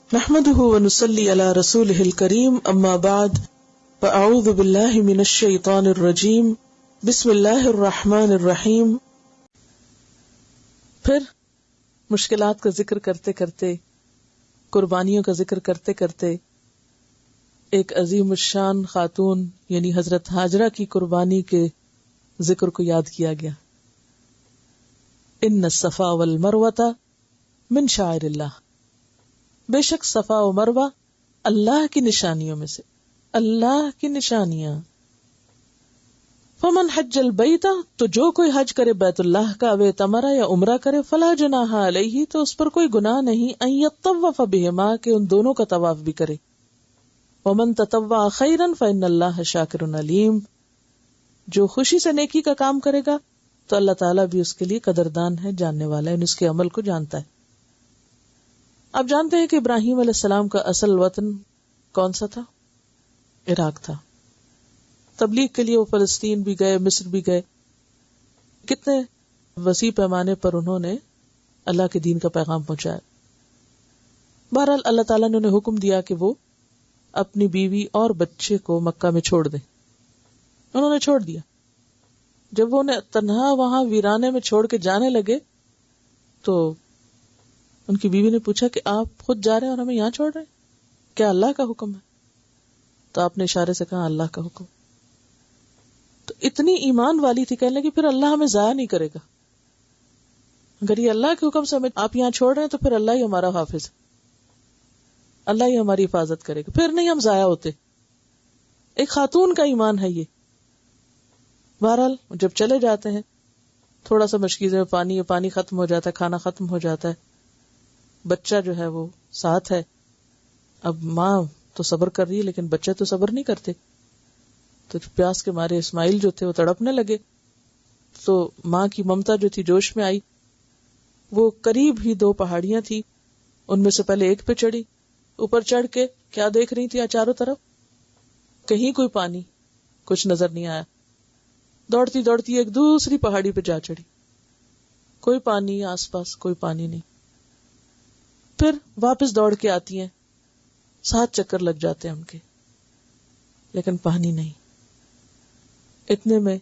نحمده ونصلي على رسوله الكريم اما بعد فاعوذ بالله من الشيطان الرجيم بسم اللہ الرحمن الرحیم. پھر مشکلات کا ذکر کرتے کرتے، قربانیوں کا ذکر کرتے کرتے ایک عظیم الشان خاتون یعنی حضرت ہاجرہ کی قربانی کے ذکر کو یاد کیا گیا. ان الصفا والمروہ من شعائر اللہ، بے شک صفا و مروہ اللہ کی نشانیوں میں سے، اللہ کی نشانیاں. فمن حج البیت، تو جو کوئی حج کرے بیت اللہ کا، و اعتمر یا عمرہ کرے، فلا جناح علیہ، تو اس پر کوئی گناہ نہیں، ان یطوف بہما، کہ ان دونوں کا طواف بھی کرے. ومن تطوع خیرا فإن اللہ شاکر علیم، جو خوشی سے نیکی کا کام کرے گا تو اللہ تعالیٰ بھی اس کے لیے قدردان ہے، جاننے والا ہے، اس کے عمل کو جانتا ہے. آپ جانتے ہیں کہ ابراہیم علیہ السلام کا اصل وطن کون سا تھا؟ عراق تھا. تبلیغ کے لیے وہ فلسطین بھی گئے، مصر بھی گئے. کتنے وسیع پیمانے پر انہوں نے اللہ کے دین کا پیغام پہنچایا. بہرحال اللہ تعالیٰ نے انہیں حکم دیا کہ وہ اپنی بیوی اور بچے کو مکہ میں چھوڑ دیں. انہوں نے چھوڑ دیا. جب وہ انہیں تنہا وہاں ویرانے میں چھوڑ کے جانے لگے تو ان کی بیوی نے پوچھا کہ آپ خود جا رہے ہیں اور ہمیں یہاں چھوڑ رہے ہیں، کیا اللہ کا حکم ہے؟ تو آپ نے اشارے سے کہا اللہ کا حکم. تو اتنی ایمان والی تھی، کہنے لگی پھر اللہ ہمیں ضائع نہیں کرے گا. اگر یہ اللہ کے حکم سے ہمیں آپ یہاں چھوڑ رہے ہیں تو پھر اللہ ہی ہمارا حافظ ہے، اللہ ہی ہماری حفاظت کرے گا، پھر نہیں ہم ضائع ہوتے. ایک خاتون کا ایمان ہے یہ. بہرحال جب چلے جاتے ہیں، تھوڑا سا مشکیزے میں پانی ختم ہو جاتا ہے، کھانا ختم ہو جاتا ہے، بچہ جو ہے وہ ساتھ ہے. اب ماں تو صبر کر رہی ہے لیکن بچے تو صبر نہیں کرتے. تو پیاس کے مارے اسماعیل جو تھے وہ تڑپنے لگے. تو ماں کی ممتا جو تھی جوش میں آئی. وہ قریب ہی 2 پہاڑیاں تھی، ان میں سے پہلے ایک پہ چڑھی. اوپر چڑھ کے کیا دیکھ رہی تھی چاروں طرف؟ کہیں کوئی پانی کچھ نظر نہیں آیا. دوڑتی دوڑتی ایک دوسری پہاڑی پہ جا چڑھی. کوئی پانی آس پاس، کوئی پانی نہیں. پھر واپس دوڑ کے آتی ہیں، 7 چکر لگ جاتے ہیں ان کے، لیکن پانی نہیں. اتنے میں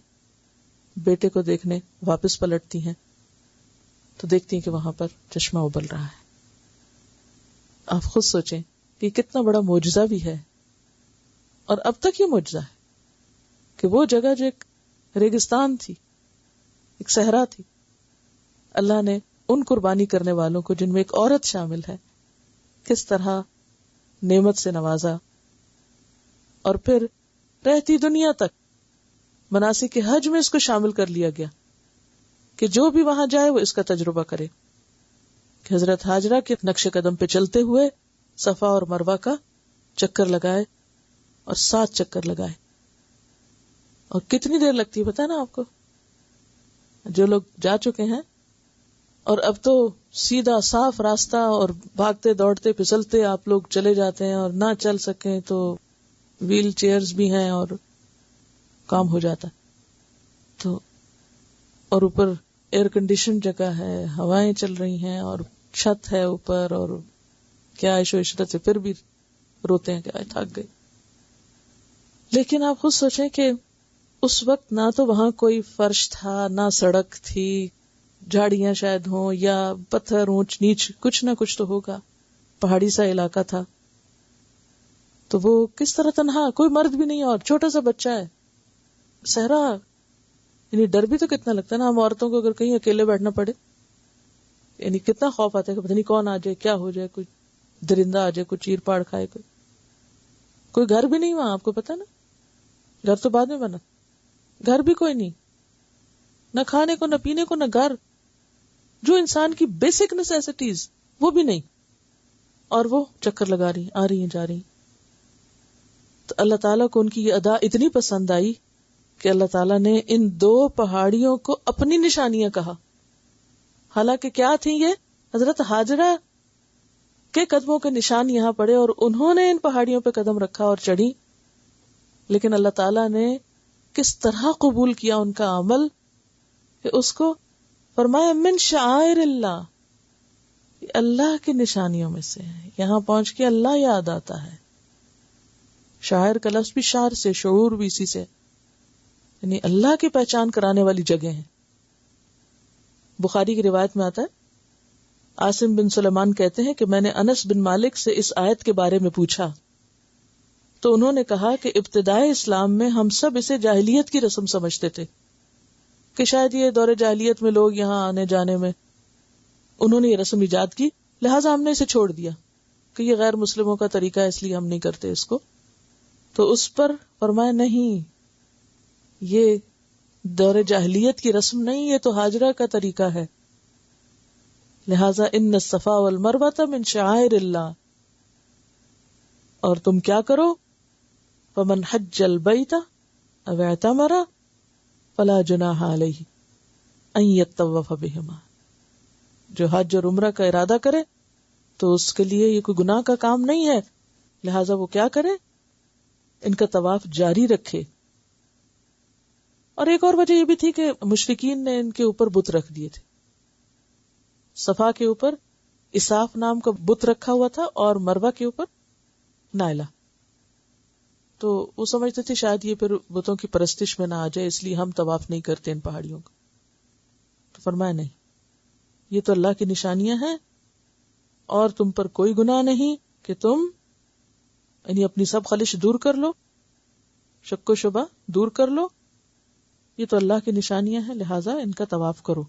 بیٹے کو دیکھنے واپس پلٹتی ہیں تو دیکھتی ہیں کہ وہاں پر چشمہ ابل رہا ہے. آپ خود سوچیں کہ کتنا بڑا معجزہ بھی ہے. اور اب تک یہ معجزہ ہے کہ وہ جگہ جو ایک ریگستان تھی، ایک صحرا تھی، اللہ نے ان قربانی کرنے والوں کو جن میں ایک عورت شامل ہے کس طرح نعمت سے نوازا. اور پھر رہتی دنیا تک مناسک حج میں اس کو شامل کر لیا گیا کہ جو بھی وہاں جائے وہ اس کا تجربہ کرے. کہ حضرت ہاجرہ کے نقش قدم پہ چلتے ہوئے صفا اور مروہ کا چکر لگائے اور 7 چکر لگائے. اور کتنی دیر لگتی ہے پتہ ہے نا آپ کو؟ جو لوگ جا چکے ہیں. اور اب تو سیدھا صاف راستہ اور بھاگتے دوڑتے پھسلتے آپ لوگ چلے جاتے ہیں، اور نہ چل سکیں تو ویل چیئرز بھی ہیں اور کام ہو جاتا. تو اور اوپر ایئر کنڈیشن جگہ ہے، ہوائیں چل رہی ہیں اور چھت ہے اوپر، اور کیا عیش و عشرت سے پھر بھی روتے ہیں کہ تھک گئے. لیکن آپ خود سوچیں کہ اس وقت نہ تو وہاں کوئی فرش تھا، نہ سڑک تھی، جھاڑیاں شاید ہوں یا پتھر اونچ نیچ، کچھ نہ کچھ تو ہوگا. پہاڑی سا علاقہ تھا. تو وہ کس طرح تنہا، کوئی مرد بھی نہیں اور چھوٹا سا بچہ ہے. صحرا یعنی ڈر بھی تو کتنا لگتا ہے نا ہم عورتوں کو، اگر کہیں اکیلے بیٹھنا پڑے یعنی کتنا خوف آتا ہے کہ پتہ نہیں کون آ جائے، کیا ہو جائے، کوئی درندہ آ جائے، کوئی چیر پاڑ کھائے. کوئی گھر بھی نہیں وہاں، آپ کو پتا نا، گھر تو بعد میں بنا. گھر بھی کوئی نہیں، نہ کھانے کو، نہ پینے کو، نہ گھر، جو انسان کی بیسک نیسیسٹیز وہ بھی نہیں. اور وہ چکر لگا رہی، آ رہی ہیں، جا رہی. تو اللہ تعالیٰ کو ان کی یہ ادا اتنی پسند آئی کہ اللہ تعالیٰ نے ان 2 پہاڑیوں کو اپنی نشانیاں کہا. حالانکہ کیا تھیں یہ؟ حضرت ہاجرہ کے قدموں کے نشان یہاں پڑے اور انہوں نے ان پہاڑیوں پہ قدم رکھا اور چڑھی. لیکن اللہ تعالیٰ نے کس طرح قبول کیا ان کا عمل کہ اس کو فرمایا من شعائر اللہ، کہ اللہ کی نشانیوں میں سے ہے. یہاں پہنچ کے اللہ یاد آتا ہے. شاعر کا لفظ بھی شعر سے، شعور بھی اسی سے، یعنی اللہ کی پہچان کرانے والی جگہ ہیں. بخاری کی روایت میں آتا ہے، عاصم بن سلیمان کہتے ہیں کہ میں نے انس بن مالک سے اس آیت کے بارے میں پوچھا تو انہوں نے کہا کہ ابتدائے اسلام میں ہم سب اسے جاہلیت کی رسم سمجھتے تھے، کہ شاید یہ دور جاہلیت میں لوگ یہاں آنے جانے میں انہوں نے یہ رسم ایجاد کی، لہٰذا ہم نے اسے چھوڑ دیا کہ یہ غیر مسلموں کا طریقہ ہے، اس لیے ہم نہیں کرتے اس کو. تو اس پر فرمایا نہیں، یہ دور جاہلیت کی رسم نہیں، یہ تو ہاجرہ کا طریقہ ہے. لہذا ان الصفا والمروہ من شعائر اللہ، اور تم کیا کرو، فمن حج البیت او اعتمر فلا جناح علیہ ان یطوف بہما، جو حج اور عمرہ کا ارادہ کرے تو اس کے لیے یہ کوئی گناہ کا کام نہیں ہے، لہذا وہ کیا کرے، ان کا طواف جاری رکھے. اور ایک اور وجہ یہ بھی تھی کہ مشرکین نے ان کے اوپر بت رکھ دیے تھے. صفا کے اوپر اساف نام کا بت رکھا ہوا تھا اور مروہ کے اوپر نائلہ. تو وہ سمجھتے تھے شاید یہ پھر بتوں کی پرستش میں نہ آ جائے، اس لیے ہم طواف نہیں کرتے ان پہاڑیوں کا. تو فرمایا نہیں، یہ تو اللہ کی نشانیاں ہیں اور تم پر کوئی گناہ نہیں کہ تم یعنی اپنی سب خلش دور کر لو، شک و شبہ دور کر لو، یہ تو اللہ کی نشانیاں ہیں، لہٰذا ان کا طواف کرو.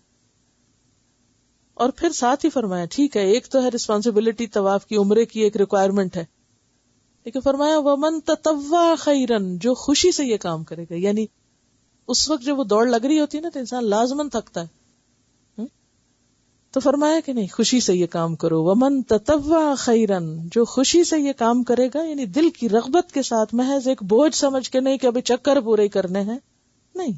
اور پھر ساتھ ہی فرمایا ٹھیک ہے، ایک تو ہے رسپانسبلٹی طواف کی، عمرے کی ایک ریکوائرمنٹ ہے، لیکن فرمایا وَمَن تَطَوَّعَ خَيْرًا، جو خوشی سے یہ کام کرے گا. یعنی اس وقت جب وہ دوڑ لگ رہی ہوتی ہے نا تو انسان لازماً تھکتا ہے، تو فرمایا کہ نہیں، خوشی سے یہ کام کرو. وَمَن تَطَوَّعَ خَيْرًا، جو خوشی سے یہ کام کرے گا، یعنی دل کی رغبت کے ساتھ، محض ایک بوجھ سمجھ کے نہیں کہ ابھی چکر پورے کرنے ہیں، نہیں.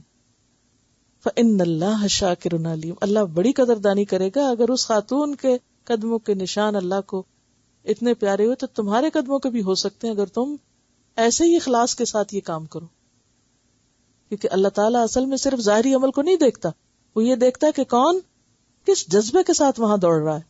فَإِنَّ اللَّهَ شَاكِرٌ عَلِيمٌ، اللہ بڑی قدردانی کرے گا. اگر اس خاتون کے قدموں کے نشان اللہ کو اتنے پیارے ہوئے تو تمہارے قدموں کے بھی ہو سکتے ہیں، اگر تم ایسے ہی اخلاص کے ساتھ یہ کام کرو. کیونکہ اللہ تعالیٰ اصل میں صرف ظاہری عمل کو نہیں دیکھتا، وہ یہ دیکھتا ہے کہ کون کس جذبے کے ساتھ وہاں دوڑ رہا ہے.